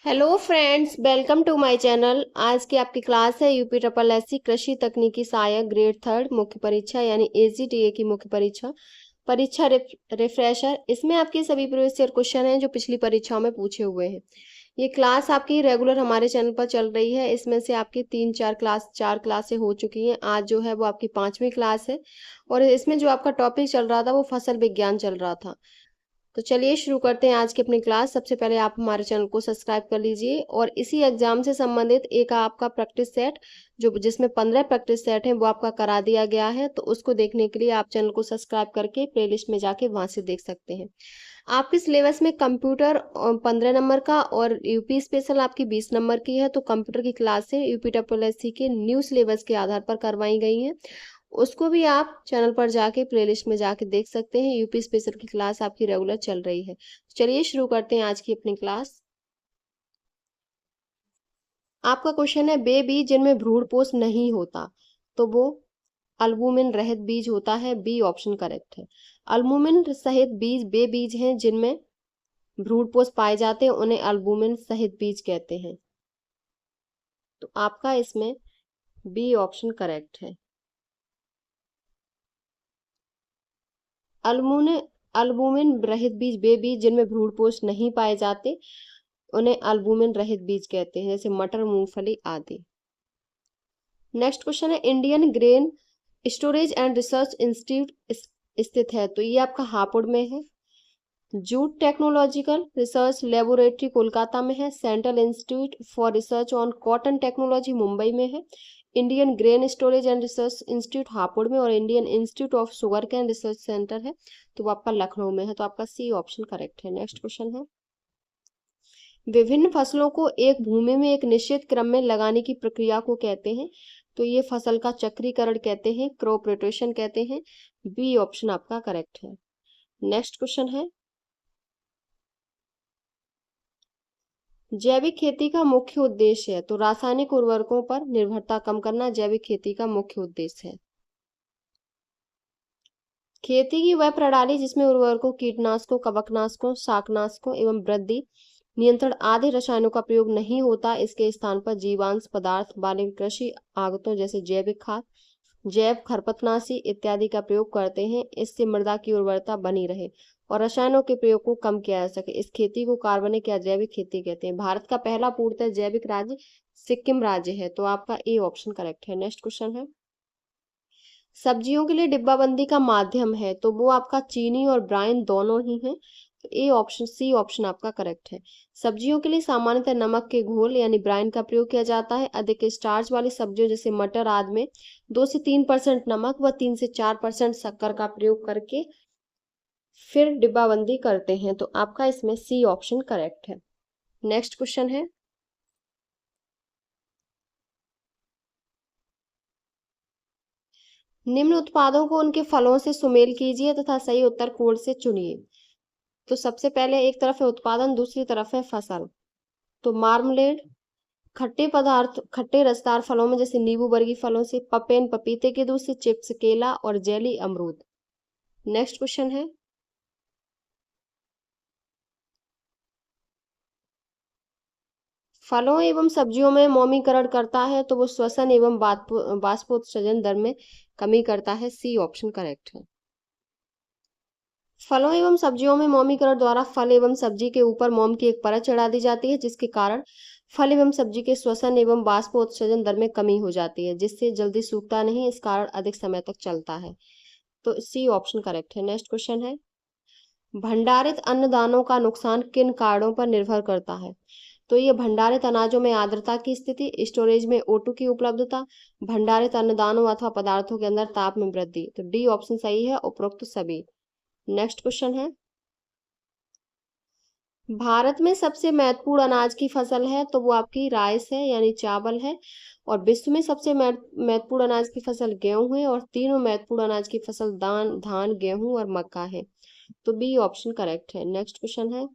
Hello friends, welcome to my channel. आज की आपकी क्लास है यूपी ट्रिपल एससी कृषि तकनीकी सहायक ग्रेड थर्ड मुख्य परीक्षा यानी एजीटीए की मुख्य परीक्षा परीक्षा रिफ्रेशर। इसमें आपके सभी प्रीवियस ईयर क्वेश्चन हैं जो पिछली परीक्षाओं में पूछे हुए हैं। ये क्लास आपकी रेगुलर हमारे चैनल पर चल रही है। इसमें से आपकी चार क्लासें हो चुकी हैं। आज जो है वो आपकी 5वीं क्लास है और इसमें जो आपका टॉपिक चल रहा था वो फसल विज्ञान चल रहा था। तो चलिए शुरू करते हैं आज की अपनी क्लास। सबसे पहले आप हमारे चैनल को सब्सक्राइब कर लीजिए और इसी एग्जाम से संबंधित एक आपका प्रैक्टिस सेट जो जिसमें 15 प्रैक्टिस सेट हैं वो आपका करा दिया गया है। तो उसको देखने के लिए आप चैनल को सब्सक्राइब करके प्लेलिस्ट में जाके वहां से देख सकते हैं। आपके सिलेबस में कंप्यूटर 15 नंबर का और यूपी स्पेशल आपकी 20 नंबर की है। तो कंप्यूटर की क्लासें यूपी ट्रिपल एससी के न्यू सिलेबस के आधार पर करवाई गई हैं। उसको भी आप चैनल पर जाके प्लेलिस्ट में जाके देख सकते हैं। यूपी स्पेशल की क्लास आपकी रेगुलर चल रही है। चलिए शुरू करते हैं आज की अपनी क्लास। आपका क्वेश्चन है बे बीज जिनमें भ्रूणपोष नहीं होता, तो वो अल्बुमिन रहित बीज होता है। बी ऑप्शन करेक्ट है। अल्बुमिन सहित बीज बे बीज हैं जिनमें भ्रूणपोष पाए जाते हैं, उन्हें अल्बुमिन सहित बीज कहते हैं। तो आपका इसमें बी ऑप्शन करेक्ट है। अल्बुमिन अल्बुमिन रहित बीज वे बीज जिनमें भ्रूणपोष नहीं पाए जाते, उन्हें अल्बुमिन रहित बीज कहते हैं, जैसे मटर, मूंगफली आदि। नेक्स्ट क्वेश्चन है Indian grain storage and research institute स्थित है, तो ये आपका हापुड़ में है। Jute technological research laboratory Kolkata में है। Central institute for research on cotton technology Mumbai में है। Indian grain storage and research institute Hapur में और Indian institute of sugar cane research centre है तो वो आपका लखनऊ में है। तो आपका सी ऑप्शन करेक्ट है। नेक्स्ट क्वेश्चन है विभिन्न फसलों को एक भूमि में एक निश्चित क्रम में लगाने की प्रक्रिया को कहते हैं, तो ये फसल का चक्रीकरण कहते हैं, क्रॉप रोटेशन कहते हैं। बी ऑप्शन आपका करेक्ट है। नेक्स्ट क्वेश्चन है जैविक खेती का मुख्य उद्देश्य है, तो रासायनिक उर्वरकों पर निर्भरता कम करना जैविक खेती का मुख्य उद्देश्य है। खेती की वह प्रणाली जिसमें उर्वरकों, कीटनाशकों, कवकनाशकों, शाकनाशकों एवं वृद्धि नियंत्रण आदि रसायनों का प्रयोग नहीं होता, इसके स्थान पर जीवांश पदार्थ वाले कृषि आगतों जैसे जैविक खाद, जैव खरपतनाशी इत्यादि का प्रयोग करते हैं। इससे मृदा की उर्वरता बनी रहे और रसायनों के प्रयोग को कम किया जा सके। इस खेती को कार्बनिक या जैविक खेती कहते हैं। भारत का पहला पूर्णतः जैविक राज्य सिक्किम राज्य है, तो आपका ए ऑप्शन करेक्ट है। नेक्स्ट क्वेश्चन है सब्जियों के लिए डिब्बाबंदी का माध्यम है, तो वो आपका चीनी और ब्राइन दोनों ही है। तो ए ऑप्शन सी ऑप्शन आपका करेक्ट है। सब्जियों के लिए सामान्यतः नमक के घोल यानी ब्राइन का प्रयोग किया जाता है। अधिक स्टार्च वाली सब्जियों जैसे मटर आदि में 2 से 3% नमक व 3 से 4% शक्कर का प्रयोग करके फिर डिब्बाबंदी करते हैं। तो आपका इसमें सी ऑप्शन करेक्ट है। नेक्स्ट क्वेश्चन है निम्न उत्पादों को उनके फलों से सुमेल कीजिए तथा सही उत्तर कोड से चुनिए। तो सबसे पहले एक तरफ है उत्पादन, दूसरी तरफ है फसल। तो मार्मलेड खट्टे पदार्थ, खट्टे रसदार फलों में जैसे नींबू बरगी फलों से, पपेन पपीते के दूध से, चिप्स केला और जेली अमरूद। नेक्स्ट क्वेश्चन है फलों एवं सब्जियों में मौमीकरण करता है, तो वो श्वसन एवं बाष्पोत्सर्जन दर में कमी करता है। सी ऑप्शन करेक्ट है। फलों एवं सब्जियों में मौमीकरण द्वारा फल एवं सब्जी के ऊपर मोम की एक परत चढ़ा दी जाती है, जिसके कारण फल एवं सब्जी के श्वसन एवं बाष्पोत्सर्जन दर में कमी हो जाती है, जिससे जल्दी सूखता नहीं, इस कारण अधिक समय तक चलता है। तो सी ऑप्शन करेक्ट है। नेक्स्ट क्वेश्चन है भंडारित अन्नदानों का नुकसान किन कारणों पर निर्भर करता है, तो ये भंडारित अनाजों में आर्द्रता की स्थिति, स्टोरेज में O2 की उपलब्धता, भंडारित अन्नदानों अथवा पदार्थों के अंदर ताप में वृद्धि। तो डी ऑप्शन सही है, उपरोक्त सभी। नेक्स्ट क्वेश्चन है भारत में सबसे महत्वपूर्ण अनाज की फसल है, तो वो आपकी राइस है यानी चावल है। और विश्व में सबसे महत्वपूर्ण अनाज की फसल गेहूं है और तीनों महत्वपूर्ण अनाज की फसल धान, गेहूं और मक्का है। तो बी ऑप्शन करेक्ट है। नेक्स्ट क्वेश्चन है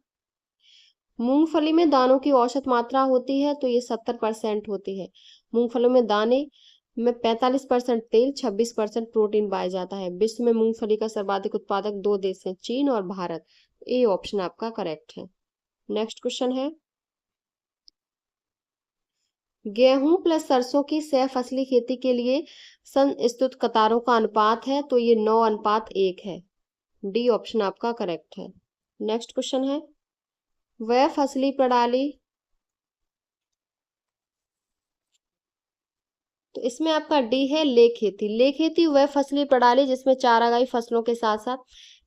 मूंगफली में दानों की औसत मात्रा होती है, तो ये 70% होती है। मूंगफली में दाने में 45% तेल, 26% प्रोटीन पाया जाता है। विश्व में मूंगफली का सर्वाधिक उत्पादक दो देश हैं, चीन और भारत। ए ऑप्शन आपका करेक्ट है। नेक्स्ट क्वेश्चन है गेहूं प्लस सरसों की सह फसली खेती के लिए संस्तुत कतारों का अनुपात है, तो ये 9:1 है। डी ऑप्शन आपका करेक्ट है। नेक्स्ट क्वेश्चन है, वह फसली प्रणाली, तो इसमें आपका डी है ले खेती। ले खेती वह फसली प्रणाली जिसमें चारागाही फसलों के साथ साथ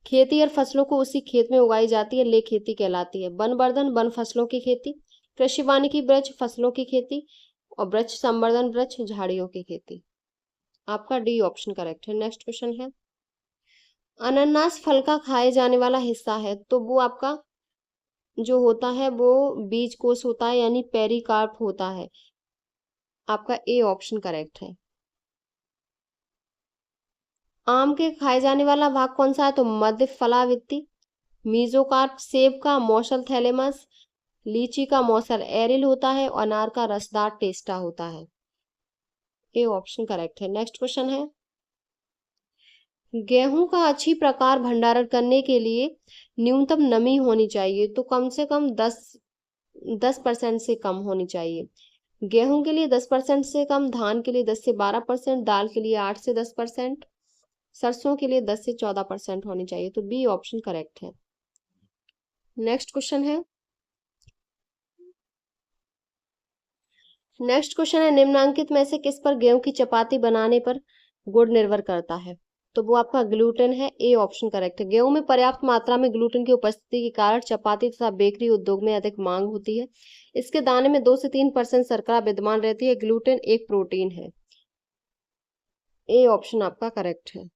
खेती और फसलों को उसी खेत में उगाई जाती है, ले खेती कहलाती है। वनवर्धन वन फसलों की खेती, कृषि वानिकी वृक्ष फसलों की खेती, और वृक्ष संवर्धन वृक्ष झाड़ियों की खेती। आपका डी ऑप्शन करेक्ट है। नेक्स्ट क्वेश्चन है, अनानास फल का खाए जाने वाला हिस्सा है, तो वो आपका जो होता है वो बीज कोष होता है, यानी पेरिकार्प होता है। आपका ए ऑप्शन करेक्ट है। आम के खाए जाने वाला भाग कौन सा है, तो मध्य फलावृत्ति, मीजोकार्प सेब का मौसल थैलेमस, लीची का मौसल एरिल होता है, और अनार का रसदार टेस्टा होता है। ए ऑप्शन करेक्ट है। नेक्स्ट क्वेश्चन है, गेहूं का अच्छी प्रकार भंडारण करने के लिए न्यूनतम नमी होनी चाहिए, तो कम से कम 10% से कम होनी चाहिए। गेहूं के लिए 10% से कम, धान के लिए 10 से 12%, दाल के लिए 8 से 10%, सरसों के लिए 10 से 14% होनी चाहिए, तो बी ऑप्शन करेक्ट है। नेक्स्ट क्वेश्चन है, निम्नांकित में से किस पर गेहूं की चपाती बनाने पर गुड़ निर्भर करता है, तो वो आपका ग्लूटेन है। ए ऑप्शन करेक्ट है। गेहूं में पर्याप्त मात्रा में ग्लूटेन की उपस्थिति के कारण चपाती तथा बेकरी उद्योग में अधिक मांग होती है। इसके दाने में 2 से 3% शर्करा विद्यमान रहती है। ग्लूटेन एक प्रोटीन है। ए ऑप्शन आपका करेक्ट है।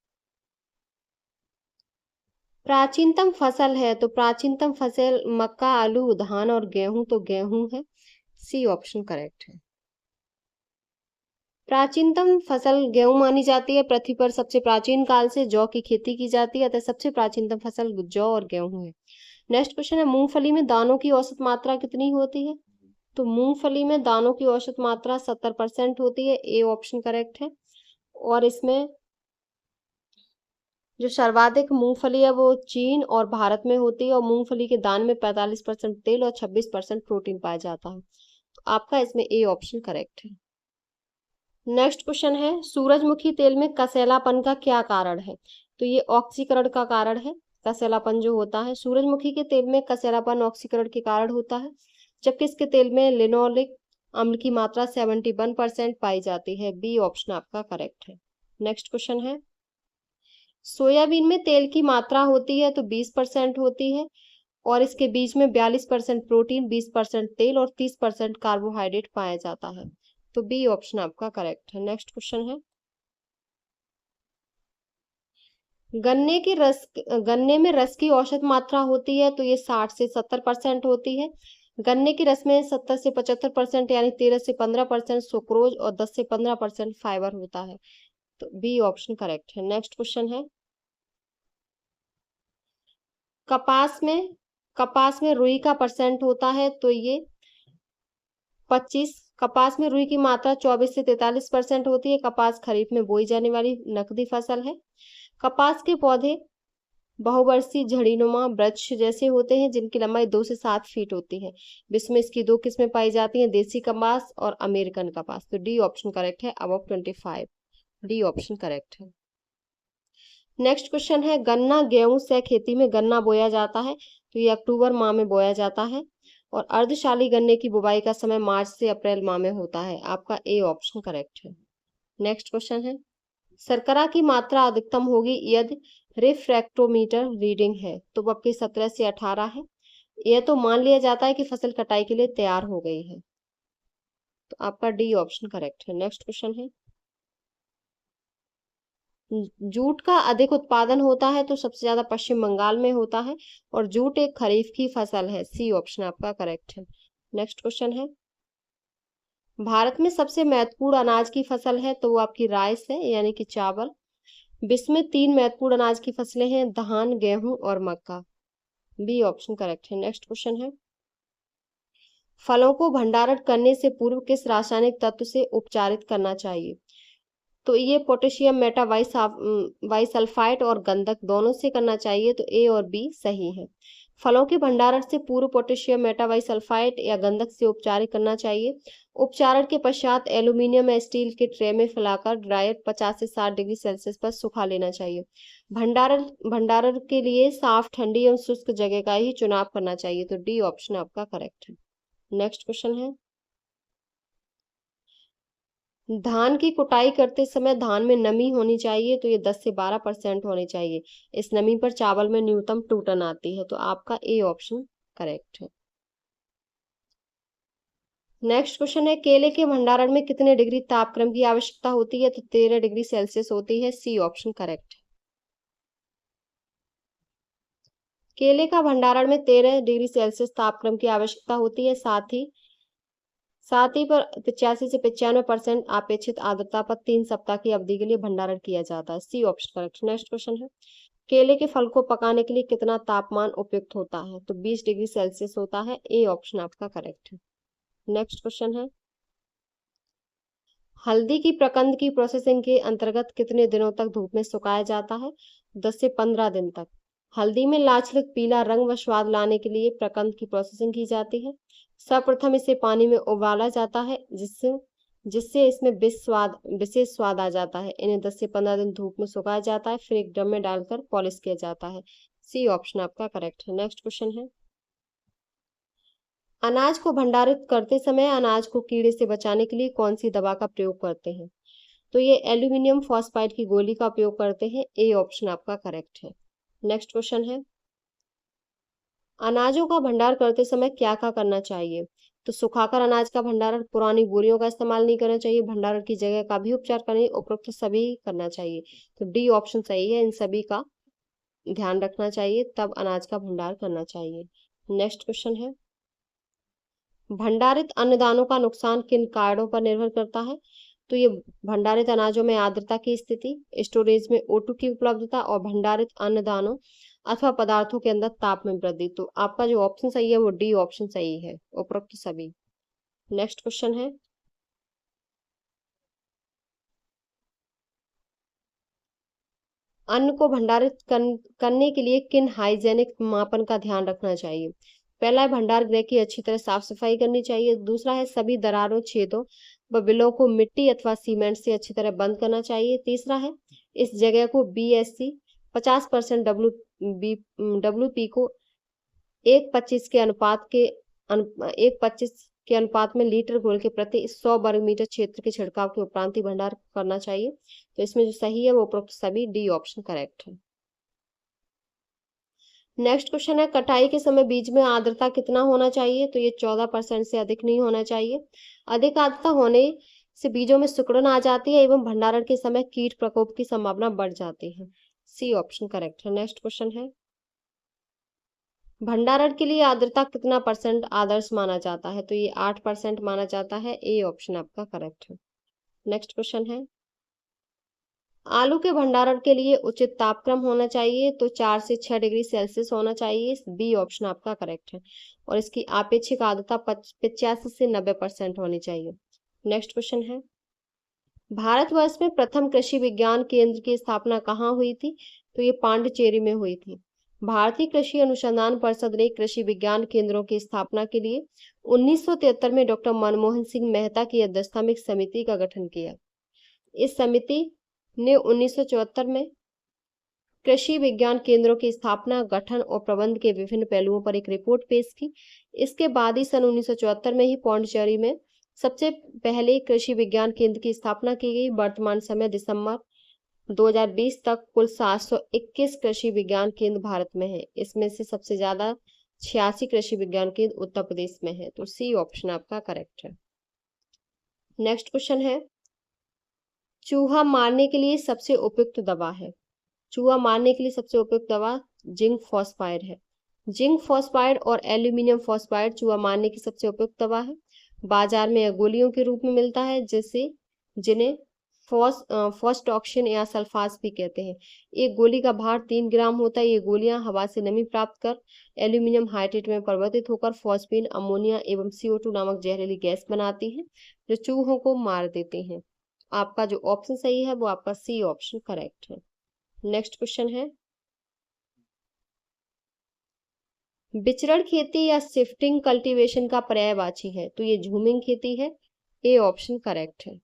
प्राचीनतम फसल है, तो प्राचीनतम फसल मक्का, आलू, धान और गेहूं, तो गेहूं है। सी ऑप्शन करेक्ट है। प्राचीनतम फसल गेहूं मानी जाती है। पृथ्वी पर सबसे प्राचीन काल से जौ की खेती की जाती है, अतः सबसे प्राचीनतम फसल जौ और गेहूं है। नेक्स्ट क्वेश्चन है, मूंगफली में दानों की औसत मात्रा कितनी होती है, तो मूंगफली में दानों की औसत मात्रा 70% होती है। ए ऑप्शन करेक्ट है। और इसमें जो सर्वाधिक मूंगफली है वो चीन और भारत में होती है, और मूंगफली के दान में 45% तेल और 26% प्रोटीन पाया जाता है। तो आपका इसमें ए ऑप्शन करेक्ट है। नेक्स्ट क्वेश्चन है, सूरजमुखी तेल में कसैलापन का क्या कारण है, तो ये ऑक्सीकरण का कारण है। कसैलापन जो होता है, सूरजमुखी के तेल में कसैलापन ऑक्सीकरण के कारण होता है, जबकि इसके तेल में लिनोलिक अम्ल की मात्रा 71% पाई जाती है। बी ऑप्शन आपका करेक्ट है। नेक्स्ट क्वेश्चन है, सोयाबीन में तेल की मात्रा होती है तो 20% होती है, और इसके बीज में 42% प्रोटीन, 20% तेल और 30% कार्बोहाइड्रेट पाया जाता है। तो बी ऑप्शन आपका करेक्ट है। नेक्स्ट क्वेश्चन है, गन्ने में रस की औसत मात्रा होती है, तो ये 60 से 70% होती है। गन्ने की रस में 70 से 75% यानी 13 से 15% सुक्रोज और 10 से 15% फाइबर होता है। तो बी ऑप्शन करेक्ट है। नेक्स्ट क्वेश्चन है, कपास में रुई का परसेंट होता है, तो ये 25। कपास में रुई की मात्रा 24 से 43% होती है। कपास खरीफ में बोई जाने वाली नकदी फसल है। कपास के पौधे बहुवर्षीय झड़ीनुमा वृक्ष जैसे होते हैं, जिनकी लंबाई 2 से 7 फीट होती है। विश्व में इसकी 2 किस्में पाई जाती हैं, देसी कपास और अमेरिकन कपास। तो डी ऑप्शन करेक्ट है, अबव 25। डी ऑप्शन करेक्ट है। नेक्स्ट क्वेश्चन है, गन्ना गेहूं से खेती में गन्ना बोया जाता है, तो ये अक्टूबर माह में बोया जाता है, और अर्धशाली गन्ने की बुवाई का समय मार्च से अप्रैल माह में होता है। आपका ए ऑप्शन करेक्ट है। नेक्स्ट क्वेश्चन है, शर्करा की मात्रा अधिकतम होगी यदि रिफ्रैक्टोमीटर रीडिंग है, तो वो आपकी 17 से 18 है। यह तो मान लिया जाता है कि फसल कटाई के लिए तैयार हो गई है। तो आपका डी ऑप्शन करेक्ट है। नेक्स्ट क्वेश्चन है, जूट का अधिक उत्पादन होता है तो सबसे ज्यादा पश्चिम बंगाल में होता है, और जूट एक खरीफ की फसल है। सी ऑप्शन आपका करेक्ट है। नेक्स्ट क्वेश्चन है, भारत में सबसे महत्वपूर्ण अनाज की फसल है, तो वो आपकी राइस है, यानी कि चावल। विश्व में 3 महत्वपूर्ण अनाज की फसलें हैं, धान, गेहूं और मक्का। बी ऑप्शन करेक्ट है। नेक्स्ट क्वेश्चन है, फलों को भंडारण करने से पूर्व किस रासायनिक तत्व से उपचारित करना चाहिए, तो ये पोटेशियम मेटावाइसल्फाइड और गंधक दोनों से करना चाहिए। तो ए और बी सही है। फलों के भंडारण से पूर्व पोटेशियम मेटाबाइसल्फाइड या गंधक से उपचारित करना चाहिए। उपचारण के पश्चात एल्यूमिनियम या स्टील के ट्रे में फैलाकर ड्रायर 50 से 60 डिग्री सेल्सियस पर सुखा लेना चाहिए। भंडारण भंडारण के लिए साफ, ठंडी एवं शुष्क जगह का ही चुनाव करना चाहिए। तो डी ऑप्शन आपका करेक्ट है। नेक्स्ट क्वेश्चन है, धान की कुटाई करते समय धान में नमी होनी चाहिए, तो ये 10 से 12% होनी चाहिए। इस नमी पर चावल में न्यूनतम टूटन आती है। तो आपका ए ऑप्शन करेक्ट है। नेक्स्ट क्वेश्चन है, केले के भंडारण में कितने डिग्री तापक्रम की आवश्यकता होती है? तो 13 डिग्री सेल्सियस होती है। सी ऑप्शन करेक्ट है। केले का भंडारण में 13 डिग्री सेल्सियस तापक्रम की आवश्यकता होती है। साथ ही पर 85 से 95% अपेक्षित आर्द्रता पर 3 सप्ताह की अवधि के लिए भंडारण किया जाता है। C option correct. Next question है, केले के फल को पकाने के लिए कितना तापमान उपयुक्त होता है? तो 20 डिग्री सेल्सियस होता है। ए ऑप्शन आपका करेक्ट है। नेक्स्ट क्वेश्चन है, हल्दी की प्रकंद की प्रोसेसिंग के अंतर्गत कितने दिनों तक धूप में सुखाया जाता है? 10 से 15 दिन तक। हल्दी में लाक्षणिक पीला रंग व स्वाद लाने के लिए प्रकंद की प्रोसेसिंग की जाती है। सर्वप्रथम इसे पानी में उबाला जाता है, जिससे जिससे इसमें विशेष स्वाद आ जाता है। इन्हें 10 से 15 दिन धूप में सुखाया जाता है, फिर एक ड्रम में डालकर पॉलिश किया जाता है। सी ऑप्शन आपका करेक्ट है। नेक्स्ट क्वेश्चन है, अनाज को भंडारित करते समय अनाज को कीड़े से बचाने के लिए कौन सी दवा का प्रयोग करते हैं? तो ये एल्यूमिनियम फॉस्फाइड की गोली का उपयोग करते हैं। ए ऑप्शन आपका करेक्ट है। नेक्स्ट क्वेश्चन है, अनाजों का भंडार करते समय क्या क्या करना चाहिए? तो सुखाकर अनाज का भंडारण, पुरानी बोरियों का इस्तेमाल नहीं करना चाहिए, भंडारण की जगह का भी उपचार करें, उपरोक्त सभी करना चाहिए। तो डी ऑप्शन सही है, इन सभी का ध्यान रखना चाहिए, तब अनाज का भंडार करना चाहिए। नेक्स्ट क्वेश्चन है, भंडारित अन्नदानों का नुकसान किन कारणों पर निर्भर करता है? तो ये भंडारित अनाजों में आर्द्रता की स्थिति, स्टोरेज में O2 की उपलब्धता और भंडारित अन्नदानों अथवा पदार्थों के अंदर ताप में वृद्धि। तो आपका जो ऑप्शन सही है वो डी ऑप्शन सही है, उपरोक्त सभी। नेक्स्ट क्वेश्चन है, अन्न को करने के लिए किन हाइजेनिक मापन का ध्यान रखना चाहिए? पहला है, भंडार गृह की अच्छी तरह साफ सफाई करनी चाहिए। दूसरा है, सभी दरारों, छेदों व बिलों को मिट्टी अथवा सीमेंट से अच्छी तरह बंद करना चाहिए। तीसरा है, इस जगह को BSC 50% WP को 1:25 के अनुपात के 1:25 के अनुपात में लीटर घोल के प्रति 100 वर्ग मीटर क्षेत्र के छिड़काव के उपरांत ही भंडार करना चाहिए। तो इसमें जो सही है वो उपरोक्त सभी, डी ऑप्शन करेक्ट है। नेक्स्ट क्वेश्चन है, कटाई के समय बीज में आर्द्रता कितना होना चाहिए? तो ये 14% से अधिक नहीं होना चाहिए। अधिक आर्द्रता होने से बीजों में सिकुड़न आ जाती है एवं भंडारण के समय कीट प्रकोप की संभावना बढ़ जाती है। सी ऑप्शन करेक्ट है। नेक्स्ट क्वेश्चन है, भंडारण के लिए आर्द्रता कितना परसेंट आदर्श माना जाता है? तो ये 8% माना जाता है। ए ऑप्शन आपका करेक्ट है। नेक्स्ट क्वेश्चन है, आलू के भंडारण के लिए उचित तापक्रम होना चाहिए, तो 4 से 6 डिग्री सेल्सियस होना चाहिए। बी ऑप्शन आपका करेक्ट है। और इसकी आपेक्षिक आर्द्रता 85 से 90% होनी चाहिए। नेक्स्ट क्वेश्चन है, भारतवर्ष में प्रथम कृषि विज्ञान केंद्र की स्थापना कहाँ हुई थी? तो ये पांडिचेरी में हुई थी। भारतीय कृषि अनुसंधान परिषद ने कृषि विज्ञान केंद्रों की स्थापना के लिए 1973 में डॉक्टर मनमोहन सिंह मेहता की अध्यक्षता में एक समिति का गठन किया। इस समिति ने 1974 में कृषि विज्ञान केंद्रों की स्थापना, गठन और प्रबंध के विभिन्न पहलुओं पर एक रिपोर्ट पेश की। इसके बाद ही सन 1974 में ही पौंडीचेरी में सबसे पहले कृषि विज्ञान केंद्र की स्थापना की गई। वर्तमान समय दिसंबर 2020 तक कुल 721 कृषि विज्ञान केंद्र भारत में है। इसमें से सबसे ज्यादा 86 कृषि विज्ञान केंद्र उत्तर प्रदेश में है। तो सी ऑप्शन आपका करेक्ट है। नेक्स्ट क्वेश्चन है, चूहा मारने के लिए सबसे उपयुक्त दवा है? चूहा मारने के लिए सबसे उपयुक्त दवा जिंक फॉस्फाइड है। जिंक फॉस्फाइड और एल्यूमिनियम फॉस्फाइड चूहा मारने की सबसे उपयुक्त दवा है। बाजार में यह गोलियों के रूप में मिलता है, जिन्हें फॉस्टॉक्सिन या सल्फास भी कहते हैं। एक गोली का भार 3 ग्राम होता है। ये गोलियां हवा से नमी प्राप्त कर एल्यूमिनियम हाइड्रेट में परिवर्तित होकर फॉस्फीन, अमोनिया एवं CO2 नामक जहरीली गैस बनाती हैं, जो चूहों को मार देते हैं। आपका जो ऑप्शन सही है वो आपका सी ऑप्शन करेक्ट है। नेक्स्ट क्वेश्चन है, विचरण खेती या शिफ्टिंग कल्टीवेशन का पर्यायवाची है, तो ये झूमिंग खेती है। ए ऑप्शन करेक्ट है।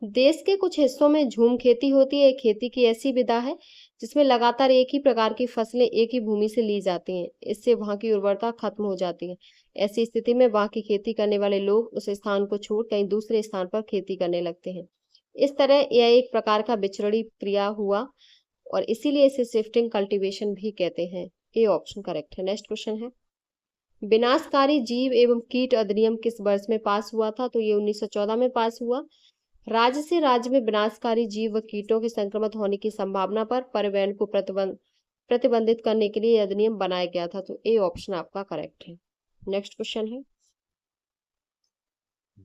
देश के कुछ हिस्सों में झूम खेती होती है। खेती की ऐसी विधा है जिसमें लगातार एक ही प्रकार की फसलें एक ही भूमि से ली जाती हैं। इससे वहां की उर्वरता खत्म हो जाती है। ऐसी स्थिति में वहां की खेती करने वाले लोग उस स्थान को छोड़ कहीं दूसरे स्थान पर खेती करने लगते हैं। इस तरह यह एक प्रकार का विचरणी क्रिया हुआ और इसीलिए इसे शिफ्टिंग कल्टीवेशन भी कहते हैं। ए ऑप्शन करेक्ट है। नेक्स्ट क्वेश्चन है, विनाशकारी जीव एवं कीट अधिनियम किस वर्ष में पास हुआ था? तो ये 1914 में पास हुआ। राज्य से राज्य में विनाशकारी जीव व कीटों के संक्रमित होने की संभावना पर परिवहन को प्रतिबंधित करने के लिए अधिनियम बनाया गया था। तो ए ऑप्शन आपका करेक्ट है। नेक्स्ट क्वेश्चन है,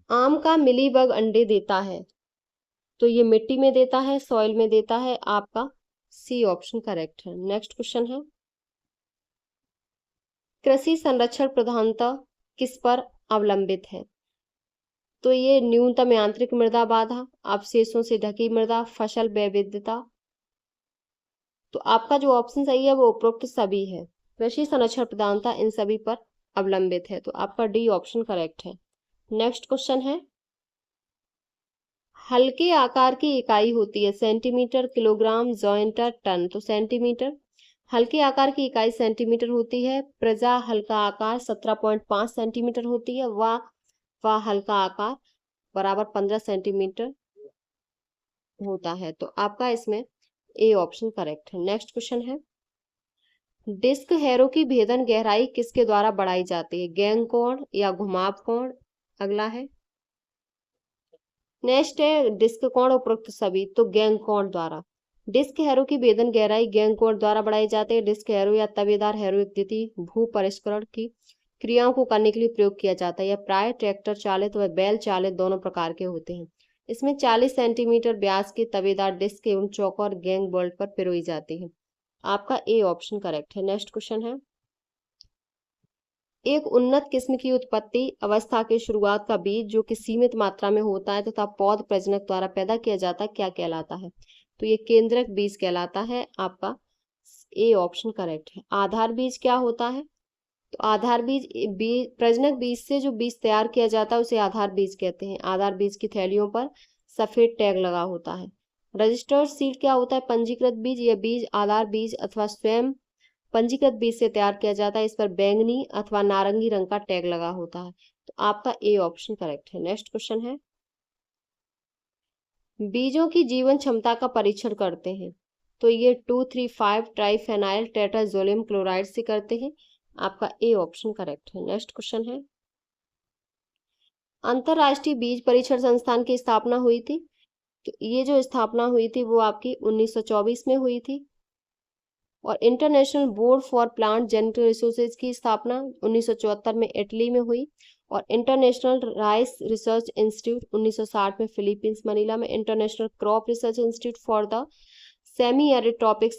आम का मिलीबग अंडे देता है, तो ये मिट्टी में देता है, सॉइल में देता है, आपका सी ऑप्शन करेक्ट है। नेक्स्ट क्वेश्चन है, कृषि संरक्षण प्रधानता किस पर अवलंबित है? तो ये न्यूनतम यांत्रिक मृदा बाधा, अवशेषों से ढकी मृदा, फसल वैविध्यता। तो आपका जो ऑप्शन सही है वो उपरोक्त सभी है। कृषि संरक्षण प्रधानता इन सभी पर अवलंबित है, तो आपका डी ऑप्शन करेक्ट है। नेक्स्ट क्वेश्चन है, हल्के आकार की इकाई होती है, सेंटीमीटर, किलोग्राम, जॉइंटर, टन। तो सेंटीमीटर। हल्के आकार की इकाई सेंटीमीटर होती है। प्रजा हल्का आकार 17.5 सेंटीमीटर होती है। व हल्का आकार बराबर 15 सेंटीमीटर होता है। तो आपका इसमें ए ऑप्शन करेक्ट है। नेक्स्ट क्वेश्चन है, डिस्क हैरो की भेदन गहराई किसके द्वारा बढ़ाई जाती है? गैंग कोण या घुमाव कोण? अगला है, नेक्स्ट है डिस्क कोण उपरोक्त सभी, तो गैंग कोण द्वारा। डिस्क हैरो की भेदन गहराई गैंग कोण द्वारा बढ़ाई जाती है। डिस्क हैरो या तवेदार हैरो एक द्वितीय भू परिष्करण की क्रियाओं को करने के लिए प्रयोग किया जाता है। यह प्राय ट्रैक्टर चालित व बैल चालित दोनों प्रकार के होते हैं। इसमें 40 सेंटीमीटर व्यास की तवेदार डिस्क एवं चौकोर गैंग बोल्ट पर पिरोई जाती है। आपका ए ऑप्शन करेक्ट है। नेक्स्ट क्वेश्चन है, एक उन्नत किस्म की उत्पत्ति अवस्था के शुरुआत का बीज जो कि सीमित मात्रा में होता है तथा पौध प्रजनक द्वारा पैदा किया जाता है, क्या कहलाता है? तो ये केंद्रक बीज कहलाता है। आपका ए ऑप्शन करेक्ट है। आधार बीज क्या होता है? तो आधार बीज प्रजनक बीज से जो बीज तैयार किया जाता है उसे आधार बीज कहते हैं। आधार बीज की थैलियों पर सफेद टैग लगा होता है। रजिस्टर्ड सीड क्या होता है? पंजीकृत बीज। यह बीज आधार बीज अथवा स्वयं पंजीकृत बीज से तैयार किया जाता है। इस पर बैंगनी अथवा नारंगी रंग का टैग लगा होता है। तो आपका ए ऑप्शन करेक्ट है। नेक्स्ट क्वेश्चन है, बीजों की जीवन क्षमता का परीक्षण करते हैं, तो ये 2,3,5 ट्राइफेनाइल टेट्राजोलियम क्लोराइड से करते हैं। आपका ए ऑप्शन करेक्ट है। नेक्स्ट क्वेश्चन है, अंतरराष्ट्रीय बीज परीक्षण संस्थान की स्थापना हुई थी, तो ये जो स्थापना हुई थी वो आपकी 1924 में हुई थी। और international board for plant genetic resources की स्थापना 1974 में इटली में हुई। और इंटरनेशनल राइस रिसर्च इंस्टीट्यूट 1960 में फिलीपींस मनीला में। International crop research institute for the semi arid topics,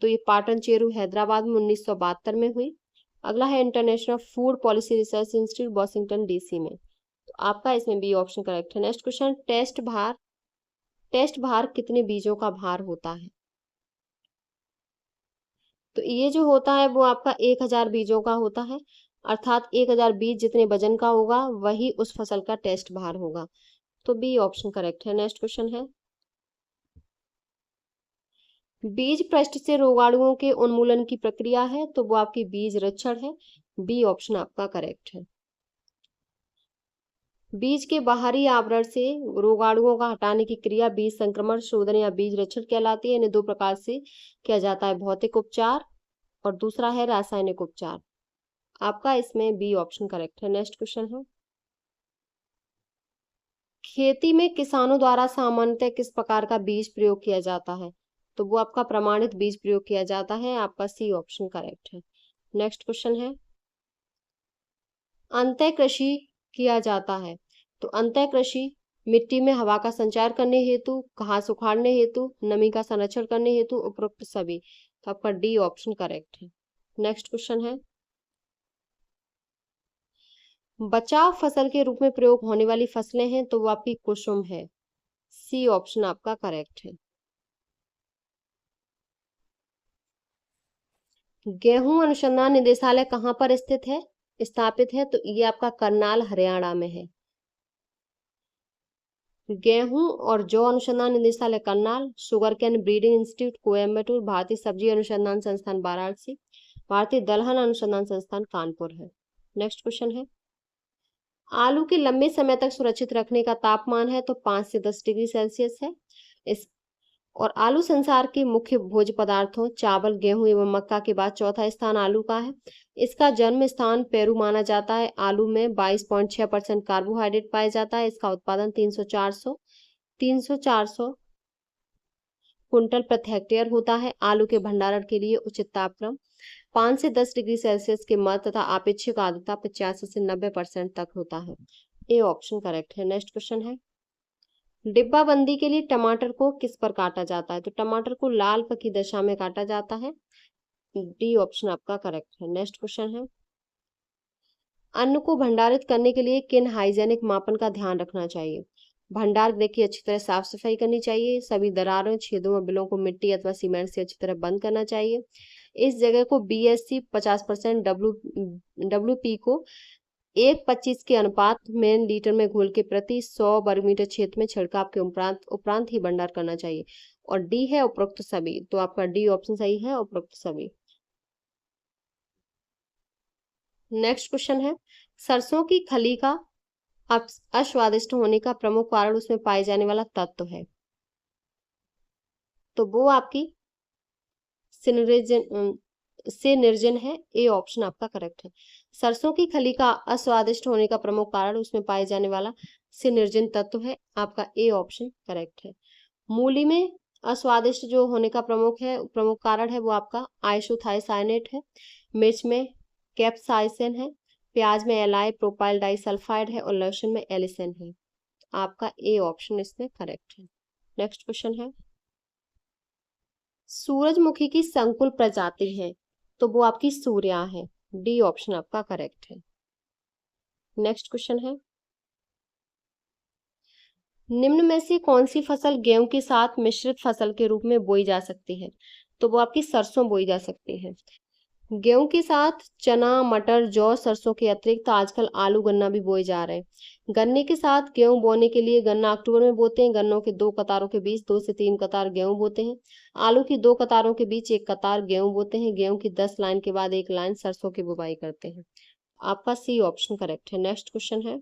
तो ये पाटन चेरू हैदराबाद में 1972 में हुई। अगला है international food policy research institute Washington DC में। तो आपका इसमें बी ऑप्शन करेक्ट है। नेक्स्ट क्वेश्चन, टेस्ट भार कितने बीजों का भार होता है? तो ये जो होता है वो आपका 1,000 बीजों का होता है। अर्थात 1,000 बीज जितने वजन का होगा वही उस फसल का टेस्ट भार होगा। तो बी ऑप्शन करेक्ट है। नेक्स्ट क्वेश्चन है, बीज पृष्ठ से रोगाणुओं के उन्मूलन की प्रक्रिया है, तो वो आपकी बीज रक्षण है। बी ऑप्शन आपका करेक्ट है। बीज के बाहरी आवरण से रोगाणुओं का हटाने की क्रिया बीज संक्रमण शोधन या बीज रक्षण कहलाती है। इन्हें दो प्रकार से किया जाता है, भौतिक उपचार और दूसरा है रासायनिक उपचार। आपका इसमें बी ऑप्शन करेक्ट है। नेक्स्ट क्वेश्चन है, खेती में किसानों द्वारा सामान्यतः किस प्रकार का बीज प्रयोग किया जाता है? तो वो आपका प्रमाणित बीज प्रयोग किया जाता है। आपका सी ऑप्शन करेक्ट है। नेक्स्ट क्वेश्चन है, अंतः कृषि किया जाता है, तो अंतः कृषि मिट्टी में हवा का संचार करने हेतु, घास उखाड़ने हेतु, नमी का संरक्षण करने हेतु, उपरोक्त सभी। तो आपका डी ऑप्शन करेक्ट है। नेक्स्ट क्वेश्चन है, बचाव फसल के रूप में प्रयोग होने वाली फसलें हैं, तो वो आपकी कुसुम है। सी ऑप्शन आपका करेक्ट है। गेहूं अनुसंधान निदेशालय कहाँ पर स्थित है, स्थापित है? तो ये आपका करनाल हरियाणा में है। गेहूं और जौ अनुसंधान निदेशालय Karnal, sugar cane breeding institute Coimbatore, भारतीय सब्जी अनुसंधान संस्थान वाराणसी, भारतीय दलहन अनुसंधान संस्थान कानपुर है। नेक्स्ट क्वेश्चन है, आलू के लंबे समय तक सुरक्षित रखने का तापमान है तो 5 से 10 डिग्री सेल्सियस है। इस और आलू संसार के मुख्य भोज्य पदार्थों चावल, गेहूं एवं मक्का के बाद चौथा स्थान आलू का है। इसका जन्म स्थान पेरू माना जाता है। आलू में 22.6% कार्बोहाइड्रेट पाया जाता है। इसका उत्पादन 300-400 कुंटल प्रति हेक्टेयर होता है। आलू के भंडारण के लिए उचित तापक्रम 5 से 10 डिग्री सेल्सियस के मध्य तथा आपेक्षिक आर्द्रता 85 से 90% तक होता है। ए ऑप्शन करेक्ट है। नेक्स्ट क्वेश्चन है, डिब्बाबंदी के लिए टमाटर को किस पर काटा जाता है? तो टमाटर को लाल प की दशा में काटा जाता है। डी ऑप्शन आपका करेक्ट है। नेक्स्ट क्वेश्चन है, अन्न को भंडारित करने के लिए किन हाइजेनिक मापन का ध्यान रखना चाहिए? भंडार गृह की अच्छी तरह साफ सफाई करनी चाहिए। सभी दरारों, छेदों और बिलों को मिट्टी अथवा सीमेंट से अच्छी तरह बंद करना चाहिए। इस जगह को BSC 50% WP को 1:25 के अनुपात में लीटर में घोल के प्रति 100 वर्ग मीटर क्षेत्र में छिड़काव के उपरांत ही भंडार करना चाहिए। और डी है उपरोक्त सभी, तो आपका डी ऑप्शन सही है, उपरोक्त सभी। नेक्स्ट क्वेश्चन है, सरसों की खली का अस्वादिष्ट होने का प्रमुख कारण उसमें पाए जाने वाला तत्व है। तो वो आपकी से निर्जन है। ए ऑप्शन आपका करेक्ट है। सरसों की खली का अस्वादिष्ट होने का प्रमुख कारण उसमें पाए जाने वाला से निर्जन तत्व है। आपका ए ऑप्शन करेक्ट है। मूली में अस्वादिष्ट जो होने का प्रमुख कारण है वो आपका आइसोथायोसाइनेट है। मिर्च में कैप्साइसिन है। प्याज में एलाई प्रोपाइल डाइसल्फाइड है और लहसुन में एलिसिन है। आपका ए ऑप्शन इसमें करेक्ट है। नेक्स्ट क्वेश्चन है, सूरजमुखी की संकुल प्रजाति है तो वो आपकी सूर्या है। डी ऑप्शन आपका करेक्ट है। नेक्स्ट क्वेश्चन है, निम्न में से कौन सी फसल गेहूं के साथ मिश्रित फसल के रूप में बोई जा सकती है? तो वो आपकी सरसों बोई जा सकती है। गेहूं के साथ चना, मटर, जौ, सरसों के अतिरिक्त आजकल आलू, गन्ना भी बोए जा रहे हैं। गन्ने के साथ गेहूं बोने के लिए गन्ना अक्टूबर में बोते हैं। गन्नों के 2 कतारों के बीच 2 से 3 कतार गेहूं बोते हैं। आलू की 2 कतारों के बीच 1 कतार गेहूं बोते हैं। गेहूं की 10 लाइन के बाद 1 लाइन सरसों की बुवाई करते हैं। आपका सी ऑप्शन करेक्ट है। नेक्स्ट क्वेश्चन है,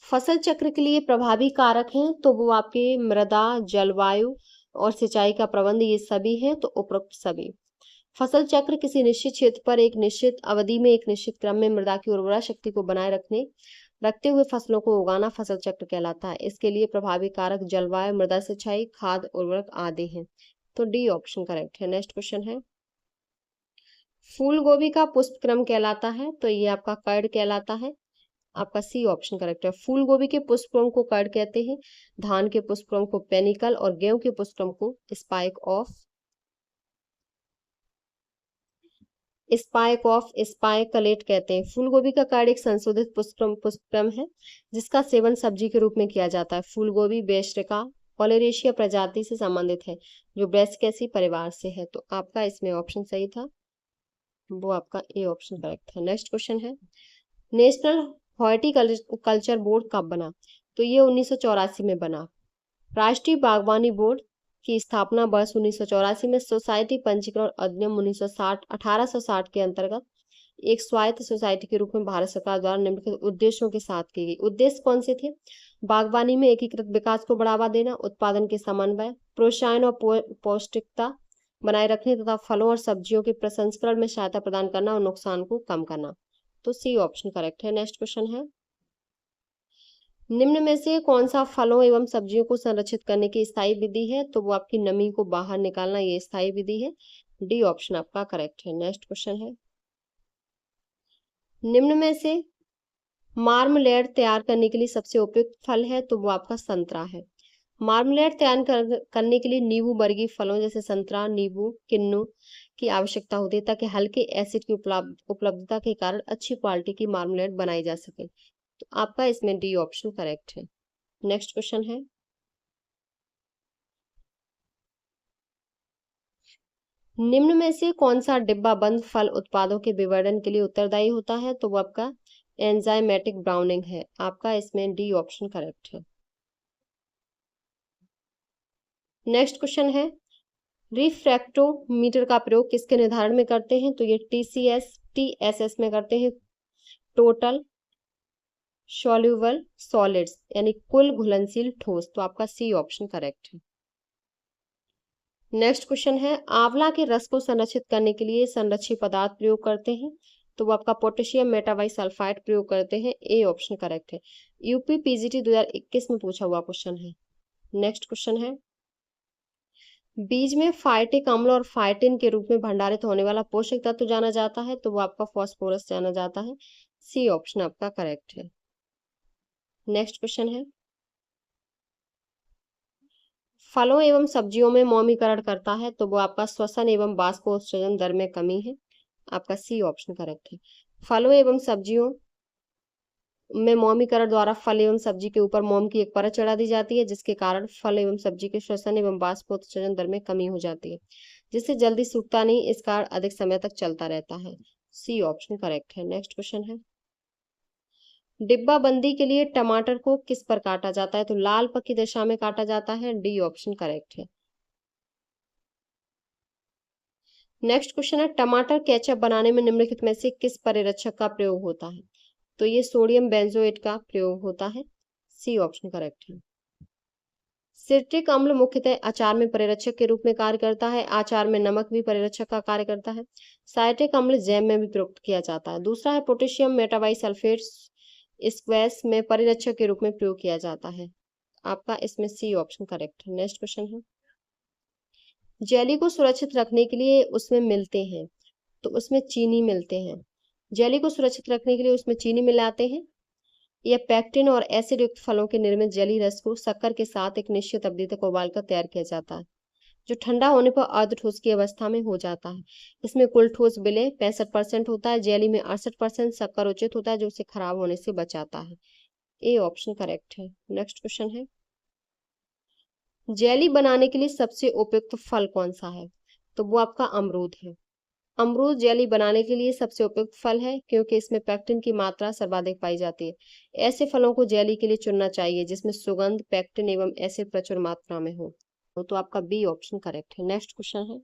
फसल चक्र के लिए प्रभावी कारक हैं तो वो आपके मृदा, जलवायु और सिंचाई का प्रबंध, ये सभी हैं तो उपरोक्त सभी। फसल चक्र किसी निश्चित क्षेत्र पर एक निश्चित अवधि में एक निश्चित क्रम में मृदा की उर्वरा शक्ति को बनाए रखते हुए फसलों को उगाना फसल चक्र कहलाता है। इसके लिए प्रभावी कारक जलवायु, मृदा सिंचाई, खाद, उर्वरक आदि हैं। तो डी ऑप्शन करेक्ट है। नेक्स्ट क्वेश्चन है, फूल गोभी का पुष्प क्रम कहलाता है तो ये आपका कर्ड कहलाता है। आपका सी ऑप्शन करेक्ट है। फूल गोभी के पुष्प क्रम को कर्ड कहते हैं। धान के पुष्प क्रम को पेनिकल और गेहूं के पुष्प क्रम को स्पाइकलेट कहते हैं। फूलगोभी का कार्ड एक संशोधित पुष्पक्रम है जिसका सेवन सब्जी के रूप में किया जाता है। फूलगोभी ब्रेसिका ओलेरेशिया प्रजाति से संबंधित है जो ब्रेसिकेसी परिवार से है। तो आपका इसमें ऑप्शन सही था, वो आपका ए ऑप्शन करेक्ट है। नेक्स्ट क्वेश्चन है, नेशनल हॉर्टिकल्चर बोर्ड कब बना? तो ये 1984 में बना। राष्ट्रीय बागवानी बोर्ड की स्थापना वर्ष 1984 में सोसाइटी पंजीकरण अधिनियम 1860 के अंतर्गत एक स्वायत्त सोसाइटी के रूप में भारत सरकार द्वारा निम्नलिखित उद्देश्यों के साथ की गई। उद्देश्य कौन से थे? बागवानी में एकीकृत विकास को बढ़ावा देना, उत्पादन के समन्वय, प्रोत्साहन और पौष्टिकता बनाए रखने तथा फलों और सब्जियों के प्रसंस्करण में सहायता प्रदान करना और नुकसान को कम करना। तो सी ऑप्शन करेक्ट है। नेक्स्ट क्वेश्चन है, निम्न में से कौन सा फलों एवं सब्जियों को संरक्षित करने की स्थायी विधि है? तो वो आपकी नमी को बाहर निकालना, ये स्थायी विधि है। डी ऑप्शन आपका करेक्ट है। नेक्स्ट क्वेश्चन है, निम्न में से मार्मलेड तैयार करने के लिए सबसे उपयुक्त फल है तो वो आपका संतरा है। मार्मलेड तैयार करने के लिए नींबू वर्गीय फलों जैसे संतरा, नींबू, किन्नू की आवश्यकता होती है ताकि हल्के एसिड की उपलब्धता के कारण अच्छी क्वालिटी की मार्मलेड बनाई जा सके। तो आपका इसमें डी ऑप्शन करेक्ट है। नेक्स्ट क्वेश्चन है, निम्न में से कौन सा डिब्बा बंद फल उत्पादों के विवरण के लिए उत्तरदायी होता है? तो वो आपका एंजाइमेटिक ब्राउनिंग है। आपका इसमें डी ऑप्शन करेक्ट है। नेक्स्ट क्वेश्चन है, रिफ्रैक्टोमीटर का प्रयोग किसके निर्धारण में करते हैं? तो ये TSS में करते हैं, टोटल सॉल्यूबल सॉलिड्स यानी कुल घुलनशील ठोस। तो आपका सी ऑप्शन करेक्ट है। नेक्स्ट क्वेश्चन है, आंवला के रस को संरक्षित करने के लिए संरक्षी पदार्थ प्रयोग करते हैं। तो वो आपका पोटेशियम मेटाबाइसल्फाइड प्रयोग करते हैं। ए ऑप्शन करेक्ट है। यूपी पीजीटी 2021 में पूछा हुआ क्वेश्चन है। नेक्स्ट क्वेश्चन है, बीज में फाइटिक अम्ल और फाइटिन के रूप में भंडारित होने वाला पोषक तत्व जाना जाता है। तो वो आपका फास्फोरस जाना जाता है। सी ऑप्शन आपका करेक्ट है। नेक्स्ट क्वेश्चन है, फलों एवं सब्जियों में मौमीकरण करता है। तो वो आपका श्वसन एवं बाष्पोत्सर्जन दर में कमी है। आपका सी ऑप्शन करेक्ट है। फलों एवं सब्जियों में मौमीकरण द्वारा फल एवं सब्जी के ऊपर मोम की एक परत चढ़ा दी जाती है, जिसके कारण फल एवं सब्जी के श्वसन एवं बाष्पोत्सर्जन दर में कमी हो जाती है, जिससे जल्दी सूखता नहीं, इस कारण अधिक समय तक चलता रहता है। सी ऑप्शन करेक्ट है। नेक्स्ट क्वेश्चन है, डिब्बा बंदी के लिए टमाटर को किस पर काटा जाता है? तो लाल पक की दिशा में काटा जाता है। डी ऑप्शन करेक्ट है। नेक्स्ट क्वेश्चन है, टमाटर केचप बनाने में निम्नलिखित में से किस परिरक्षक का प्रयोग होता है? तो ये सोडियम बेंजोएट का प्रयोग होता है। सी ऑप्शन करेक्ट है। सिट्रिक अम्ल मुख्यतः अचार में परिरक्षक के रूप में कार्य करता है। अचार में नमक भी परिरक्षक का कार्य करता है। साइट्रिक अम्ल जैम में भी प्रयुक्त किया जाता है। दूसरा है पोटेशियम मेटाबाइसल्फेट स्क्वैश में परिरक्षक के रूप में प्रयोग किया जाता है। आपका इसमें सी ऑप्शन करेक्ट है। नेक्स्ट क्वेश्चन है, जेली को सुरक्षित रखने के लिए उसमें मिलते हैं। तो उसमें चीनी मिलते हैं। जेली को सुरक्षित रखने के लिए उसमें चीनी मिलाते हैं। यह पैक्टिन और एसिड युक्त फलों के निर्मित जेली रस को शक्कर के साथ एक निश्चित अवधि तक उबालकर तैयार किया जाता है, जो ठंडा होने पर अर्ध ठोस की अवस्था में हो जाता है। इसमें कुल ठोस विलय 65% होता है। जेली में 68% शक्कर उचित होता है, जो उसे खराब होने से बचाता है। ए ऑप्शन करेक्ट है। नेक्स्ट क्वेश्चन है, जेली बनाने के लिए सबसे उपयुक्त फल कौन सा है? तो वो आपका अमरूद है। अमरूद जेली बनाने के लिए सबसे उपयुक्त फल है, क्योंकि इसमें पेक्टिन की मात्रा सर्वाधिक पाई जाती है। ऐसे फलों को जेली के लिए चुनना चाहिए जिसमें सुगंध, पेक्टिन एवं एसिड प्रचुर मात्रा में हो। तो आपका बी ऑप्शन करेक्ट है। नेक्स्ट क्वेश्चन है,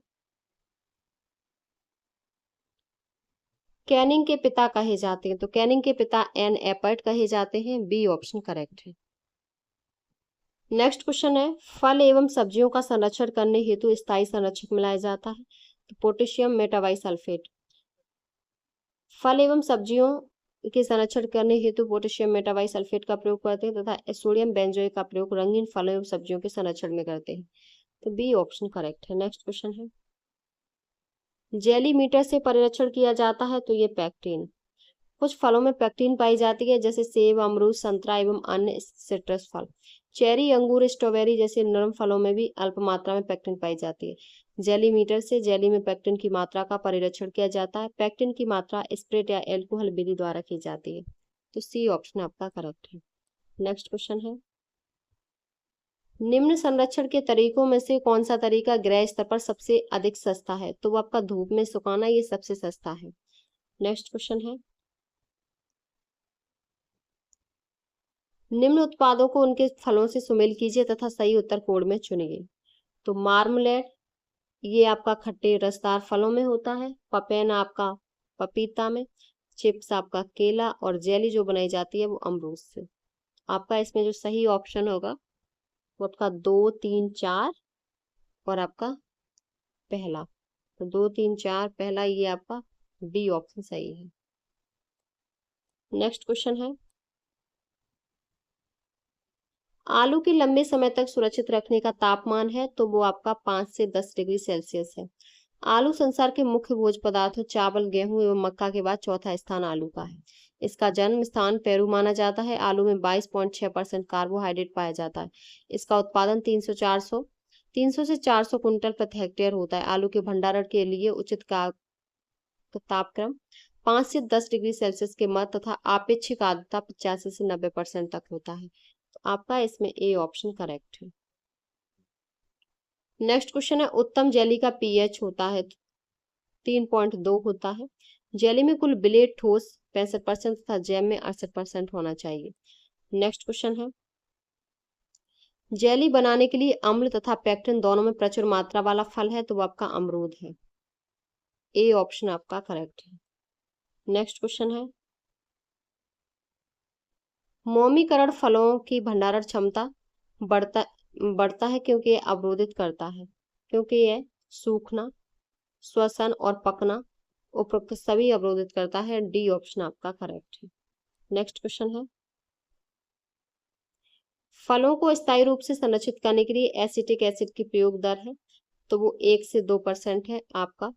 कैनिंग के पिता कहे जाते हैं। तो कैनिंग के पिता एन एपर्ट कहे जाते हैं। बी ऑप्शन करेक्ट है। नेक्स्ट क्वेश्चन है, फल एवं सब्जियों का संरक्षण करने हेतु स्थायी संरक्षक मिलाया जाता है। तो पोटेशियम मेटाबाइसल्फेट। फल एवं सब्जियों के संरक्षण करने हेतु पोटेशियम मेटाबाइसल्फेट का प्रयोग करते हैं तथा सोडियम बेंजोएट का प्रयोग रंगीन फलों एवं सब्जियों के संरक्षण में करते हैं। तो बी ऑप्शन करेक्ट है। नेक्स्ट क्वेश्चन है, जेली मीटर से परिरक्षण किया जाता है। तो ये पैक्टिन। कुछ फलों में पैक्टिन पाई जाती है, जैसे सेब, अमरूद, संतरा एवं अन्य सिट्रस फल। चेरी, अंगूर, स्ट्रॉबेरी जैसे नरम फलों में भी अल्प मात्रा में पैक्टिन पाई जाती है। जेली मीटर से जेली में पैक्टिन की मात्रा का परिरक्षण किया जाता है। पैक्टिन की मात्रा स्प्रेट या एल्कोहल विधि द्वारा की जाती है। तो सी ऑप्शन आपका करेक्ट है। नेक्स्ट क्वेश्चन है, निम्न संरक्षण के तरीकों में से कौन सा तरीका गृह स्तर पर सबसे अधिक सस्ता है? तो वो आपका धूप में सुखाना, ये सबसे सस्ता है। नेक्स्ट क्वेश्चन है, निम्न उत्पादों को उनके फलों से सुमेल कीजिए तथा सही उत्तर कोड में चुनिए। तो मार्मलेट, ये आपका खट्टे रसदार फलों में होता है। पपेन आपका पपीता में। चिप्स आपका केला। और जेली जो बनाई जाती है वो अमरूद से। आपका इसमें जो सही ऑप्शन होगा वो आपका 2, 3, 4 और आपका पहला। तो 2, 3, 4 पहला, ये आपका डी ऑप्शन सही है। नेक्स्ट क्वेश्चन है, आलू की लंबे समय तक सुरक्षित रखने का तापमान है। तो वो आपका 5 से 10 डिग्री सेल्सियस है। आलू संसार के मुख्य भोज्य पदार्थों चावल, गेहूं एवं मक्का के बाद चौथा स्थान आलू का है। इसका जन्म स्थान पेरू माना जाता है। आलू में 22.6% कार्बोहाइड्रेट पाया जाता है। इसका उत्पादन 300 से 400 कुंटल प्रति हेक्टेयर होता है। आलू के भंडारण के लिए उचित तापक्रम 5 से 10 डिग्री सेल्सियस के मध्य तथा आपेक्षिक आर्द्रता 85 से 90% तक होता है। तो आपका इसमें ए ऑप्शन करेक्ट है। नेक्स्ट क्वेश्चन है, उत्तम जेली का पीएच होता है। 3.2 होता है। जेली में कुल विलेय ठोस 65% तथा जैम में 68% होना चाहिए। नेक्स्ट क्वेश्चन है, जेली बनाने के लिए अम्ल तथा पेक्टिन दोनों में प्रचुर मात्रा वाला फल है तो वो आपका अमरूद है। ए ऑप्शन आपका करेक्ट है। नेक्स्ट क्वेश्चन है, मोमीकरण फलों की भंडारण क्षमता बढ़ता बढ़ता है क्योंकि ये अवरोधित करता है, क्योंकि यह सूखना, श्वसन और पकना उपरोक्त सभी अवरोधित करता है। डी ऑप्शन आपका करेक्ट है। नेक्स्ट क्वेश्चन है, फलों को स्थायी रूप से संरक्षित करने के लिए एसिटिक एसिड की प्रयोग दर है तो वो 1 से 2% है। आपका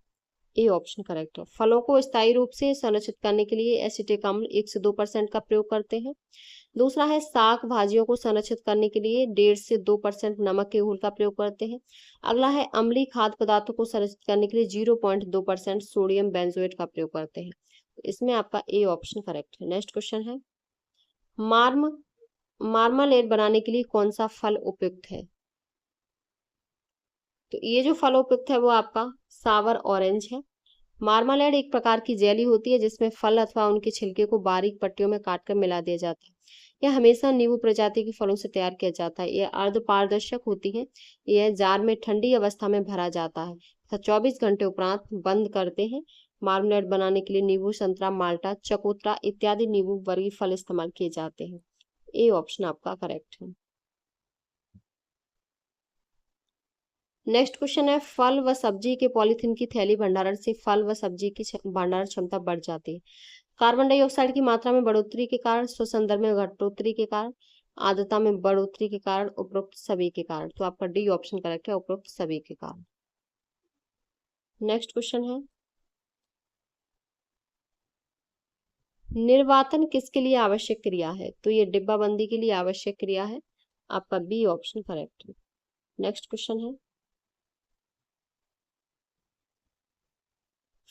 ए ऑप्शन करेक्ट है। फलों को स्थायी रूप से संरक्षित करने के लिए एसिटिक अम्ल 1 से 2% का प्रयोग करते हैं। दूसरा है, शाक भाजियों को संरक्षित करने के लिए 1.5 से 2% नमक के घोल का प्रयोग करते हैं। अगला है, अम्लीय खाद्य पदार्थों को संरक्षित करने के लिए 0.2% सोडियम बेंजोएट का प्रयोग करते हैं। इसमें आपका ए ऑप्शन करेक्ट है। नेक्स्ट क्वेश्चन है, मार्मालेड बनाने के लिए कौन सा फल उपयुक्त है? तो ये जो फल उपयुक्त है वो आपका सावर ऑरेंज है। मार्मालेड एक प्रकार की जेली होती है जिसमें फल अथवा उनके छिलके को बारीक पट्टियों में काटकर मिला दिया जाता है। यह हमेशा नींबू प्रजाति के फलों से तैयार किया जाता है। यह अर्ध पारदर्शक होती है। यह जार में ठंडी अवस्था में भरा जाता है तथा 24 घंटे उपरांत बंद करते हैं। मार्मलेड बनाने के लिए नींबू, संतरा, माल्टा, चकोतरा इत्यादि नींबू वर्गीय फल इस्तेमाल किए जाते हैं। ए ऑप्शन आपका करेक्ट है। नेक्स्ट क्वेश्चन है, फल व सब्जी के पॉलीथीन की थैली भंडारण से फल व सब्जी की भंडारण क्षमता बढ़ जाती है। कार्बन डाइऑक्साइड की मात्रा में बढ़ोतरी के कारण, श्वसन दर में घटोतरी के कारण, आर्द्रता में बढ़ोतरी के कारण, उपरोक्त सभी के कारण। तो आपका डी ऑप्शन करेक्ट है, उपरोक्त सभी के कारण। नेक्स्ट क्वेश्चन है, निर्वातन किसके लिए आवश्यक क्रिया है? तो ये डिब्बाबंदी के लिए आवश्यक क्रिया है। आपका बी ऑप्शन करेक्ट है। नेक्स्ट क्वेश्चन है,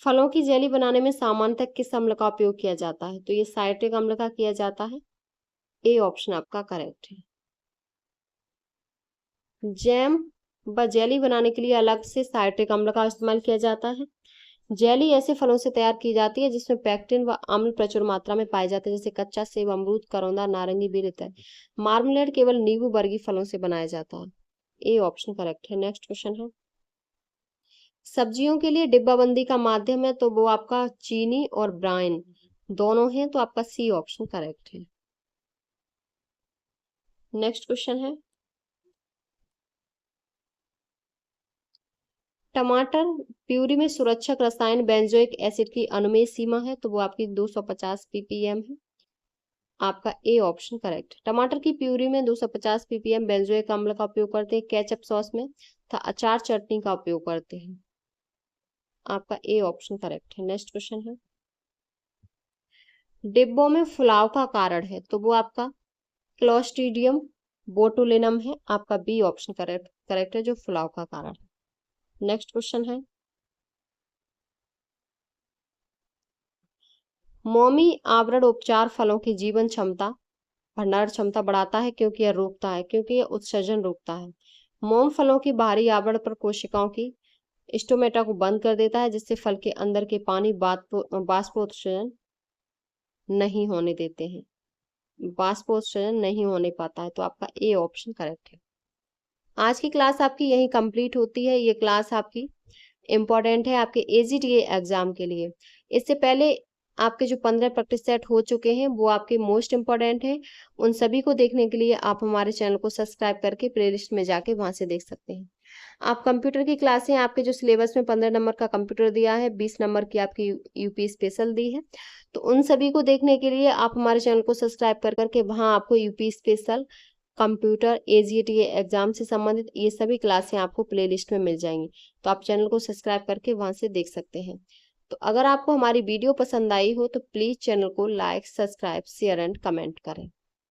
फलों की जेली बनाने में सामान्यतः किस अम्ल का उपयोग किया जाता है? तो ये साइट्रिक अम्ल का किया जाता है। ए ऑप्शन आपका करेक्ट है। जैम व जेली बनाने के लिए अलग से साइट्रिक अम्ल का इस्तेमाल किया जाता है। जेली ऐसे फलों से तैयार की जाती है जिसमें पेक्टिन व अम्ल प्रचुर मात्रा में पाए जाते हैं, जैसे कच्चा सेब, अमरूद, करौंदा, नारंगी, बेर इत्यादि। मार्मलेड केवल नींबू वर्गीय फलों से बनाया जाता है। ए ऑप्शन करेक्ट है। नेक्स्ट क्वेश्चन है, सब्जियों के लिए डिब्बाबंदी का माध्यम है तो वो आपका चीनी और ब्राइन दोनों हैं, तो आपका सी ऑप्शन करेक्ट है। नेक्स्ट क्वेश्चन है, टमाटर प्यूरी में सुरक्षक रसायन बेंजोइक एसिड की अनुमेय सीमा है तो वो आपकी 250 ppm है। आपका ए ऑप्शन करेक्ट। टमाटर की प्यूरी में 250 ppm बेंजोइक अम्ल का उपयोग करते हैं। केचप सॉस में तथा अचार चटनी का उपयोग करते हैं। आपका ए ऑप्शन करेक्ट है। नेक्स्ट क्वेश्चन है, डिब्बों में फुलाव का कारण है तो वो आपका क्लोस्ट्रीडियम बोटुलिनम है। आपका बी ऑप्शन करेक्ट है, जो फुलाव का कारण है। नेक्स्ट क्वेश्चन है, मोमी आवरण उपचार फलों की जीवन क्षमता भंडारण क्षमता बढ़ाता है क्योंकि यह उत्सर्जन रोकता है। मोम फलों की बाहरी आवरण पर कोशिकाओं की स्टोमेटा को बंद कर देता है जिससे फल के अंदर के पानी बाष्पोत्सर्जन नहीं होने देते हैं, बाष्पोत्सर्जन नहीं होने पाता है। तो आपका ए ऑप्शन करेक्ट है। आज की क्लास आपकी यही कंप्लीट होती है। ये क्लास आपकी इम्पोर्टेंट है आपके AGTA एग्जाम के लिए। इससे पहले आपके जो 15 प्रैक्टिस सेट हो चुके हैं वो आपके मोस्ट इम्पोर्टेंट है। उन सभी को देखने के लिए आप हमारे चैनल को सब्सक्राइब करके प्लेलिस्ट में जाके वहां से देख सकते हैं। आप कंप्यूटर की क्लासें, आपके जो सिलेबस में 15 नंबर का कंप्यूटर दिया है, 20 नंबर की आपकी यूपी स्पेशल दी है, तो उन सभी को देखने के लिए आप हमारे चैनल को सब्सक्राइब कर करके वहाँ आपको UP special, computer, AGTA exam से संबंधित ये सभी क्लासें आपको प्लेलिस्ट में मिल जाएंगी। तो आप चैनल को सब्सक्राइब करके वहां से देख सकते हैं। तो अगर आपको हमारी वीडियो पसंद आई हो तो प्लीज़ चैनल को like, subscribe, share and comment करें।